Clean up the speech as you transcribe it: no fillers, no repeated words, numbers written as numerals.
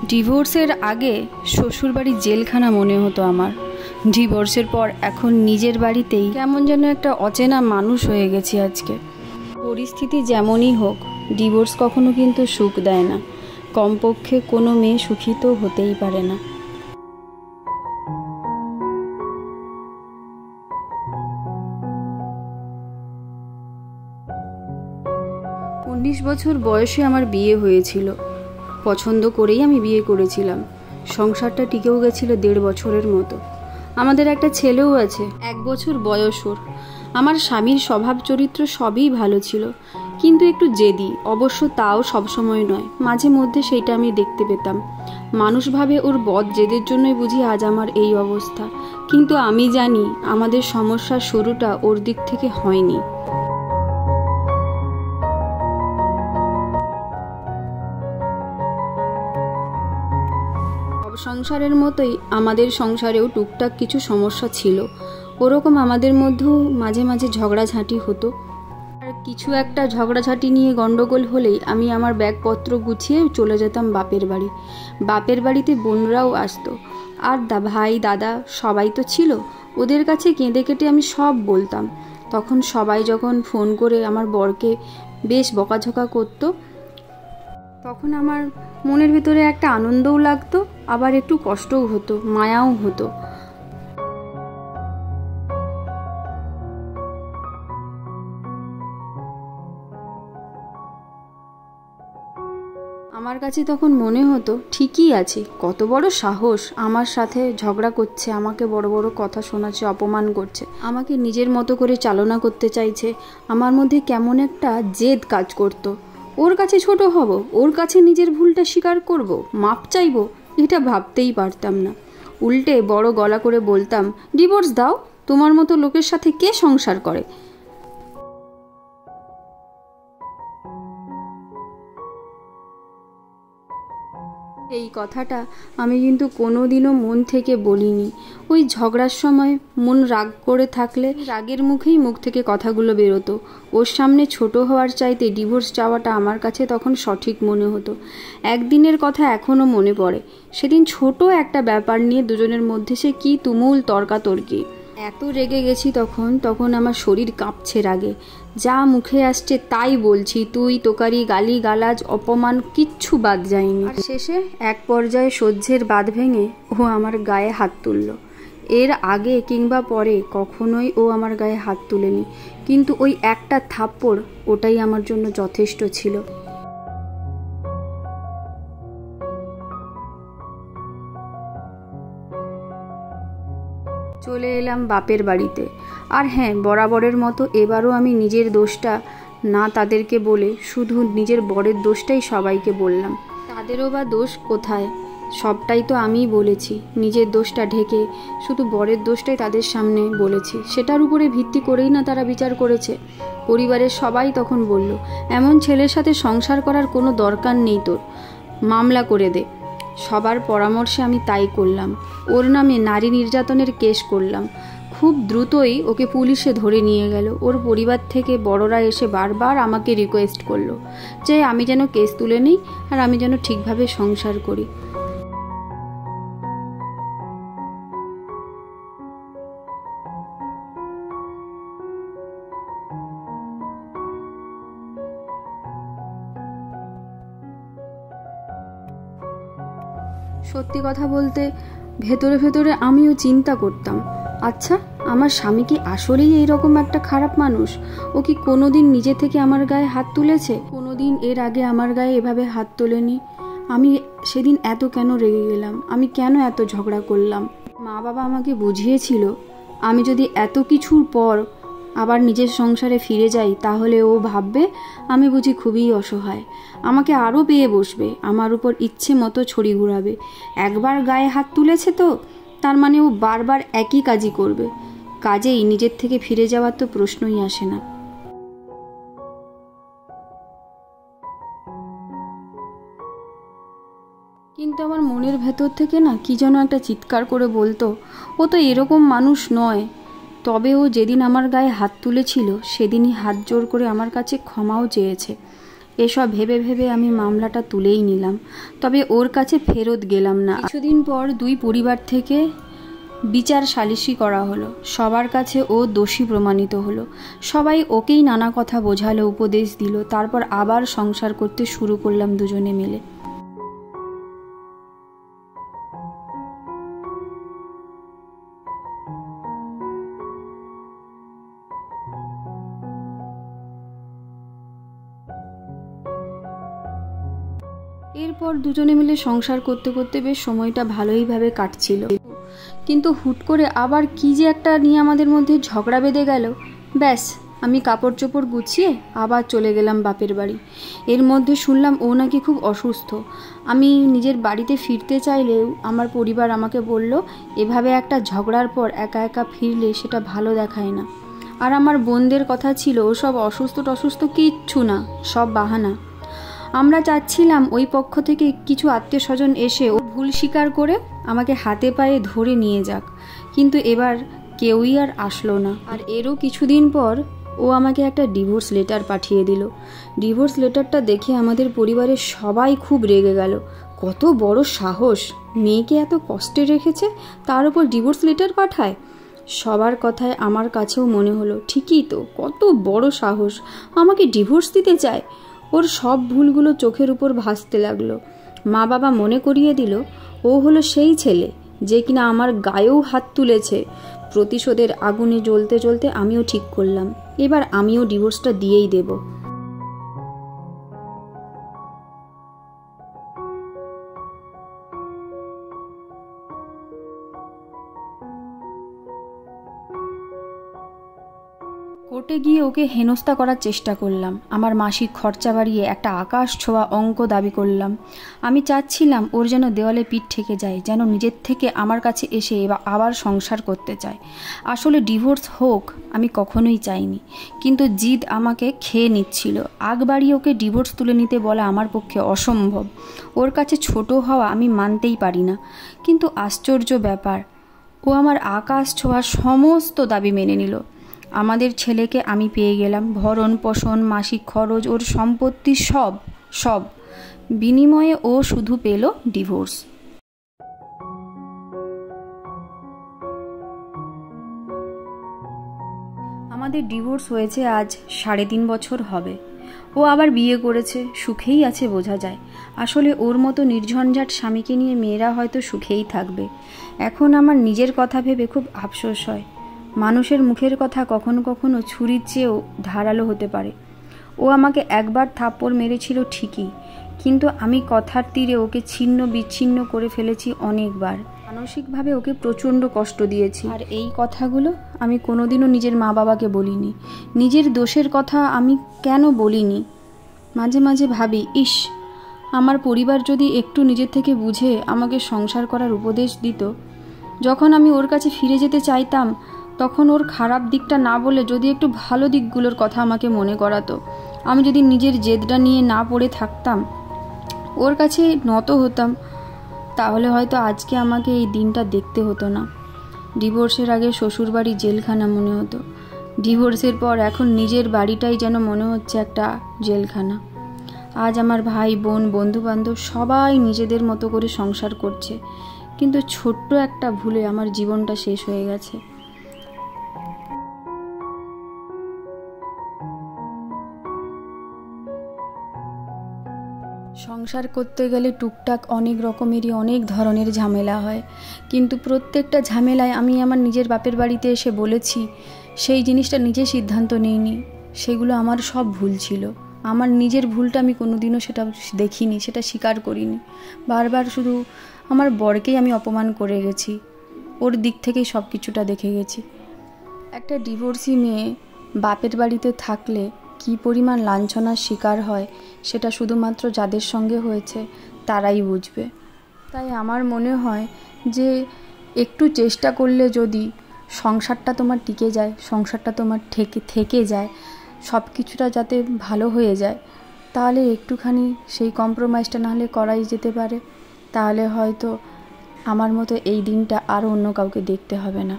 ডিভোর্সের আগে শ্বশুরবাড়ি জেলখানা মনে হতো আমার। ডিভোর্সের পর এখন নিজের বাড়িতেই কেমন যেন একটা অচেনা মানুষ হয়ে গেছি আজকে। পরিস্থিতি যেমনই হোক, ডিভোর্স কখনো কিন্তু সুখ দেয় না। কমপক্ষে কোনো মেয়ে সুখী তো হতেই পারে না। উনিশ বছর বয়সে আমার বিয়ে হয়েছিল। পছন্দ করেই আমি বিয়ে করেছিলাম। সংসারটা টিকেও গেছিল 1.5 বছরের মতো। আমাদের একটা ছেলেও আছে, 1 বছর বয়স ওর। আমার স্বামীর স্বভাব চরিত্র সবই ভালো ছিল, কিন্তু একটু জেদি। অবশ্য তাও সবসময় নয়, মাঝে মধ্যে সেইটা আমি দেখতে পেতাম। মানুষ ভাবে ওর বদ জেদের জন্যই বুঝি আজ আমার এই অবস্থা, কিন্তু আমি জানি আমাদের সমস্যার শুরুটা ওর দিক থেকে হয়নি। সংসারের মতোই আমাদের সংসারেও টুকটাক কিছু সমস্যা ছিল। ওরকম আমাদের মধ্যেও মাঝে মাঝে ঝগড়াঝাঁটি হতো। আর কিছু একটা ঝগড়াঝাঁটি নিয়ে গন্ডগোল হলেই আমি আমার ব্যাগপত্র গুছিয়ে চলে যেতাম বাপের বাড়ি। বাপের বাড়িতে বোনরাও আসতো, আর ভাই দাদা সবাই তো ছিল। ওদের কাছে কেঁদে কেটে আমি সব বলতাম। তখন সবাই যখন ফোন করে আমার বরকে বেশ বকাঝকা করতো, তখন আমার মনের ভিতরে একটা আনন্দও লাগতো, আবার একটু কষ্টও হতো, মায়াও হতো। আমার কাছে তখন মনে হতো ঠিকই আছে, কত বড় সাহস, আমার সাথে ঝগড়া করছে, আমাকে বড় বড় কথা শোনাচ্ছে, অপমান করছে, আমাকে নিজের মতো করে চালনা করতে চাইছে। আমার মধ্যে কেমন একটা জেদ কাজ করতো। ওর কাছে ছোট হব, ওর কাছে নিজের ভুলটা স্বীকার করব, মাপ চাইব, এটা ভাবতেই পারতাম না। উল্টে বড় গলা করে বলতাম, ডিভোর্স দাও, তোমার মতো লোকের সাথে কে সংসার করে। এই কথাটা আমি কিন্তু কোনোদিনও মন থেকে বলিনি। ওই ঝগড়ার সময় মন রাগ করে থাকলে রাগের মুখেই মুখ থেকে কথাগুলো বেরোতো। ওর সামনে ছোট হওয়ার চাইতে ডিভোর্স চাওয়াটা আমার কাছে তখন সঠিক মনে হতো। একদিনের কথা এখনও মনে পড়ে। সেদিন ছোট একটা ব্যাপার নিয়ে দুজনের মধ্যে সে কি তুমুল তর্কাতর্কি। এত রেগে গেছি তখন আমার শরীর কাঁপছে রাগে। যা মুখে আসছে তাই বলছি, তুই তোকারি, গালি গালাজ, অপমান কিচ্ছু বাদ যায়নি। আর শেষে এক পর্যায়ে সহ্যের বাঁধ ভেঙে ও আমার গায়ে হাত তুলল। এর আগে কিংবা পরে কখনোই ও আমার গায়ে হাত তুলেনি, কিন্তু ওই একটা থাপ্পড়, ওটাই আমার জন্য যথেষ্ট ছিল। চলে এলাম বাপের বাড়িতে। আর হ্যাঁ, বরাবরের মতো এবারও আমি নিজের দোষটা না তাদেরকে বলে শুধু নিজের বরের দোষটাই সবাইকে বললাম। তাদেরও বা দোষ কোথায়? সবটাই তো আমিই বলেছি। নিজের দোষটা ঢেকে শুধু বরের দোষটাই তাদের সামনে বলেছি। সেটার উপরে ভিত্তি করেই না তারা বিচার করেছে। পরিবারের সবাই তখন বলল, এমন ছেলের সাথে সংসার করার কোনো দরকার নেই তোর, মামলা করে দে। সবার পরামর্শে আমি তাই করলাম। ওর নামে নারী নির্যাতনের কেস করলাম। খুব দ্রুতই ওকে পুলিশে ধরে নিয়ে গেল। ওর পরিবার থেকে বড়রা এসে বারবার আমাকে রিকোয়েস্ট করলো যে আমি যেন কেস তুলে নিই আর আমি যেন ঠিকভাবে সংসার করি। সত্যি কথা বলতে ভেতরে ভেতরে আমিও চিন্তা করতাম, আচ্ছা আমার স্বামী কি আসলেই এইরকম একটা খারাপ মানুষ? ও কি কোনোদিন নিজে থেকে আমার গায়ে হাত তুলেছে? কোনোদিন এর আগে আমার গায়ে এভাবে হাত তোলেনি। আমি সেদিন এত কেন রেগে গেলাম? আমি কেন এত ঝগড়া করলাম? মা বাবা আমাকে বুঝিয়েছিল আমি যদি এত কিছুর পর আবার নিজের সংসারে ফিরে যাই তাহলে ও ভাববে আমি বুঝি খুবই অসহায়, আমাকে আরও পেয়ে বসবে, আমার উপর ইচ্ছে মতো ছড়ি ঘুরাবে। একবার গায়ে হাত তুলেছে তো তার মানে ও বারবার একই কাজই করবে। কাজেই নিজের থেকে ফিরে যাওয়ার তো প্রশ্নই আসে না। কিন্তু আমার মনের ভেতর থেকে না কি যেন একটা চিৎকার করে বলতো, ও তো এরকম মানুষ নয়। তবে ও যেদিন আমার গায়ে হাত তুলেছিল সেদিনই হাত জোর করে আমার কাছে ক্ষমাও চেয়েছে। এসব ভেবে ভেবে আমি মামলাটা তুলেই নিলাম, তবে ওর কাছে ফেরত গেলাম না। কিছুদিন পর দুই পরিবার থেকে বিচার সালিশি করা হলো। সবার কাছে ও দোষী প্রমাণিত হলো। সবাই ওকেই নানা কথা বোঝালো, উপদেশ দিল। তারপর আবার সংসার করতে শুরু করলাম দুজনে মিলে। এরপর দুজনে মিলে সংসার করতে করতে বেশ সময়টা ভালোইভাবে কাটছিল, কিন্তু হুট করে আবার কি যে একটা নিয়ে আমাদের মধ্যে ঝগড়া বেঁধে গেল। ব্যাস, আমি কাপড় চোপড় গুছিয়ে আবার চলে গেলাম বাপের বাড়ি। এর মধ্যে শুনলাম ও নাকি খুব অসুস্থ। আমি নিজের বাড়িতে ফিরতে চাইলেও আমার পরিবার আমাকে বলল, এভাবে একটা ঝগড়ার পর একা একা ফিরলে সেটা ভালো দেখায় না। আর আমার বোনদের কথা ছিল ওসব অসুস্থ টসুস্থ কিচ্ছু না, সব বাহানা। আমরা চাচ্ছিলাম ওই পক্ষ থেকে কিছু আত্মীয় স্বজন এসে ও ভুল স্বীকার করে আমাকে হাতে পায়ে ধরে নিয়ে যাক, কিন্তু এবার কেউই আর আসলো না। আর এরও কিছুদিন পর ও আমাকে একটা ডিভোর্স লেটার পাঠিয়ে দিল। ডিভোর্স লেটারটা দেখে আমাদের পরিবারের সবাই খুব রেগে গেল। কত বড় সাহস, মেয়েকে এত কষ্টে রেখেছে, তার উপর ডিভোর্স লেটার পাঠায়। সবার কথায় আমার কাছেও মনে হলো ঠিকই তো, কত বড় সাহস, আমাকে ডিভোর্স দিতে চায়। ওর সব ভুলগুলো চোখের উপর ভাসতে লাগলো। মা বাবা মনে করিয়ে দিল ও হলো সেই ছেলে যে কিনা আমার গায়েও হাত তুলেছে। প্রতিশোধের আগুনে জ্বলতে জ্বলতে আমিও ঠিক করলাম এবার আমিও ডিভোর্সটা দিয়েই দেব। কোর্টে গিয়ে ওকে হেনস্থা করার চেষ্টা করলাম। আমার মাসিক খরচা বাড়িয়ে একটা আকাশ ছোঁয়া অঙ্ক দাবি করলাম। আমি চাচ্ছিলাম ওর যেন দেওয়ালে পিঠ ঠেকে যায়, যেন নিজের থেকে আমার কাছে এসে আবার সংসার করতে চায়। আসলে ডিভোর্স হোক আমি কখনোই চাইনি, কিন্তু জিদ আমাকে খেয়ে নিচ্ছিল। আগ বাড়িয়ে ওকে ডিভোর্স তুলে নিতে বলা আমার পক্ষে অসম্ভব। ওর কাছে ছোট হওয়া আমি মানতেই পারি না। কিন্তু আশ্চর্য ব্যাপার, ও আমার আকাশ ছোঁয়া সমস্ত দাবি মেনে নিল। আমাদের ছেলেকে আমি পেয়ে গেলাম, ভরণ পোষণ, মাসিক খরচ, ওর সম্পত্তি সব সব। বিনিময়ে ও শুধু পেল ডিভোর্স। আমাদের ডিভোর্স হয়েছে আজ 3.5 বছর হবে। ও আবার বিয়ে করেছে, সুখেই আছে বোঝা যায়। আসলে ওর মতো নির্ঝঞ্ঝাট স্বামীকে নিয়ে মেয়েরা হয়তো সুখেই থাকবে। এখন আমার নিজের কথা ভেবে খুব আফসোস হয়। মানুষের মুখের কথা কখনো কখনো ছুরির চেয়েও ধারালো হতে পারে। ও আমাকে একবার থাপ্পড় মেরেছিল ঠিকই, কিন্তু আমি কথার তীরে ওকে ছিন্ন বিচ্ছিন্ন করে ফেলেছি অনেকবার। মানসিকভাবে ওকে প্রচণ্ড কষ্ট দিয়েছি। আর এই কথাগুলো আমি কোনোদিনও নিজের মা বাবাকে বলিনি। নিজের দোষের কথা আমি কেন বলিনি? মাঝে মাঝে ভাবি, ইস, আমার পরিবার যদি একটু নিজের থেকে বুঝে আমাকে সংসার করার উপদেশ দিত। যখন আমি ওর কাছে ফিরে যেতে চাইতাম তখন ওর খারাপ দিকটা না বলে যদি একটু ভালো দিকগুলোর কথা আমাকে মনে করাতো, আমি যদি নিজের জেদটা নিয়ে না পড়ে থাকতাম, ওর কাছে নত হতাম, তাহলে হয়তো আজকে আমাকে এই দিনটা দেখতে হতো না। ডিভোর্সের আগে শ্বশুরবাড়ি জেলখানা মনে হতো, ডিভোর্সের পর এখন নিজের বাড়িটাই যেন মনে হচ্ছে একটা জেলখানা। আজ আমার ভাই বোন বন্ধুবান্ধব সবাই নিজেদের মতো করে সংসার করছে, কিন্তু ছোট্ট একটা ভুলে আমার জীবনটা শেষ হয়ে গেছে। সংসার করতে গেলে টুকটাক অনেক রকমেরই অনেক ধরনের ঝামেলা হয়, কিন্তু প্রত্যেকটা ঝামেলায় আমি আমার নিজের বাপের বাড়িতে এসে বলেছি সেই জিনিসটা নিজে সিদ্ধান্ত নিইনি। সেগুলো আমার সব ভুল ছিল। আমার নিজের ভুলটা আমি কোনোদিনও সেটা দেখিনি, সেটা স্বীকার করিনি। বারবার শুধু আমার বরকেই আমি অপমান করে গেছি, ওর দিক থেকেই সব কিছুটা দেখে গেছি। একটা ডিভোর্সি মেয়ে বাপের বাড়িতে থাকলে কী পরিমাণ লাঞ্ছনার শিকার হয় সেটা শুধুমাত্র যাদের সঙ্গে হয়েছে তারাই বুঝবে। তাই আমার মনে হয় যে একটু চেষ্টা করলে যদি সংসারটা তোমার টিকে যায়, সংসারটা তোমার থেকে যায়, সব কিছুটা যাতে ভালো হয়ে যায়, তাহলে একটুখানি সেই কম্প্রোমাইজটা নাহলে করাই যেতে পারে। তাহলে হয়তো আমার মতো এই দিনটা আর অন্য কাউকে দেখতে হবে না।